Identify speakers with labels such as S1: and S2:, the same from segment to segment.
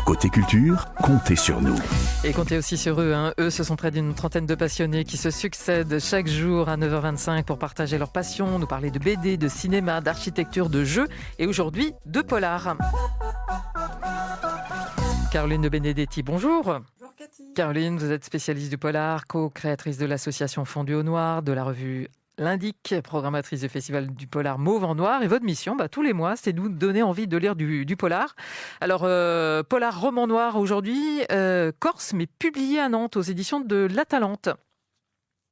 S1: Côté culture, comptez sur nous.
S2: Et comptez aussi sur eux. Eux, ce sont près d'une trentaine de passionnés qui se succèdent chaque jour à 9h25 pour partager leur passion, nous parler de BD, de cinéma, d'architecture, de jeux et aujourd'hui de polar. Caroline de Benedetti, bonjour.
S3: Bonjour Cathy.
S2: Caroline, vous êtes spécialiste du polar, co-créatrice de l'association Fondu au Noir, de la revue L'Indique, programmatrice du festival du polar Mauve en Noir. Et votre mission, tous les mois, c'est de nous donner envie de lire du polar. Alors, polar roman noir aujourd'hui, corse, mais publié à Nantes aux éditions de l'Atalante.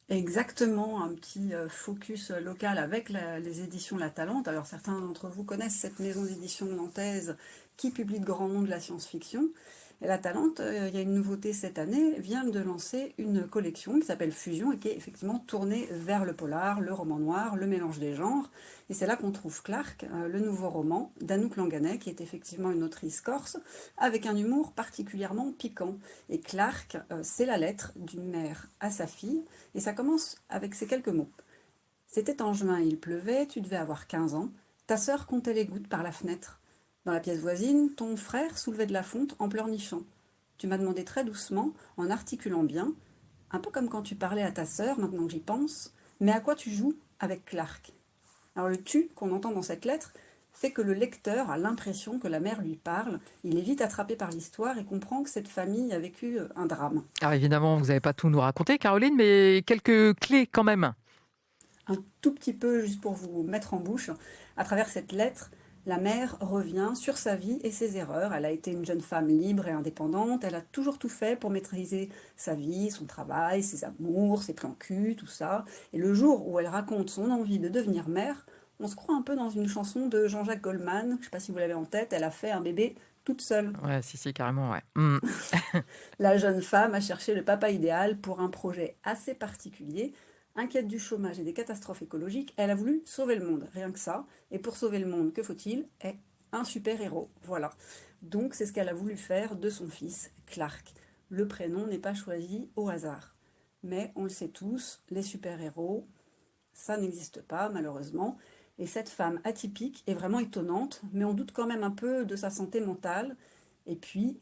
S3: Exactement, un petit focus local avec les éditions La Talente. Alors certains d'entre vous connaissent cette maison d'édition nantaise qui publie de grands noms de la science-fiction. Et La Talente, il y a une nouveauté cette année, vient de lancer une collection qui s'appelle Fusion et qui est effectivement tournée vers le polar, le roman noir, le mélange des genres. Et c'est là qu'on trouve Clark, le nouveau roman d'Anouk Langanais, qui est effectivement une autrice corse, avec un humour particulièrement piquant. Et Clark, c'est la lettre d'une mère à sa fille, et ça commence avec ces quelques mots. C'était en juin, il pleuvait, tu devais avoir 15 ans, ta sœur comptait les gouttes par la fenêtre. Dans la pièce voisine, ton frère soulevait de la fonte en pleurnichant. Tu m'as demandé très doucement, en articulant bien, un peu comme quand tu parlais à ta sœur, maintenant que j'y pense, mais à quoi tu joues avec Clark ? Alors le « tu » qu'on entend dans cette lettre fait que le lecteur a l'impression que la mère lui parle, il est vite attrapé par l'histoire et comprend que cette famille a vécu un drame.
S2: Alors évidemment, vous n'avez pas tout nous raconter, Caroline, mais quelques clés quand même.
S3: Un tout petit peu, juste pour vous mettre en bouche, à travers cette lettre, la mère revient sur sa vie et ses erreurs. Elle a été une jeune femme libre et indépendante. Elle a toujours tout fait pour maîtriser sa vie, son travail, ses amours, ses plans cul, tout ça. Et le jour où elle raconte son envie de devenir mère, on se croit un peu dans une chanson de Jean-Jacques Goldman. Je ne sais pas si vous l'avez en tête. Elle a fait un bébé toute seule.
S2: Ouais, si, carrément, ouais.
S3: La jeune femme a cherché le papa idéal pour un projet assez particulier. Inquiète du chômage et des catastrophes écologiques, elle a voulu sauver le monde, rien que ça. Et pour sauver le monde, que faut-il ? Un super-héros, voilà. Donc c'est ce qu'elle a voulu faire de son fils, Clark. Le prénom n'est pas choisi au hasard. Mais on le sait tous, les super-héros, ça n'existe pas malheureusement. Et cette femme atypique est vraiment étonnante, mais on doute quand même un peu de sa santé mentale. Et puis,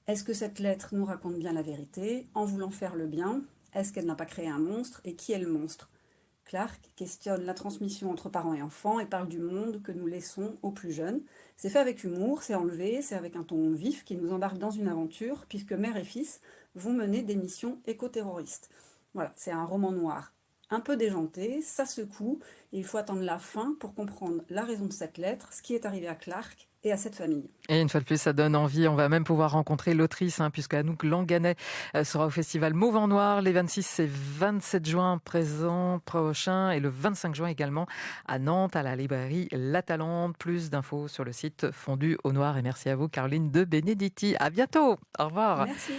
S3: est-ce que cette lettre nous raconte bien la vérité, en voulant faire le bien ? Est-ce qu'elle n'a pas créé un monstre ? Et qui est le monstre ? Clark questionne la transmission entre parents et enfants et parle du monde que nous laissons aux plus jeunes. C'est fait avec humour, c'est enlevé, c'est avec un ton vif qui nous embarque dans une aventure, puisque mère et fils vont mener des missions éco-terroristes. Voilà, c'est un roman noir un peu déjanté, ça secoue, et il faut attendre la fin pour comprendre la raison de cette lettre, ce qui est arrivé à Clark et à cette famille.
S2: Et une fois de plus, ça donne envie. On va même pouvoir rencontrer l'autrice, puisque Anouk Langanais sera au festival Mauve en Noir les 26 et 27 juin prochain et le 25 juin également à Nantes, à la librairie La Talente. Plus d'infos sur le site Fondu au Noir. Et merci à vous, Caroline de Benedetti. À bientôt. Au revoir.
S3: Merci.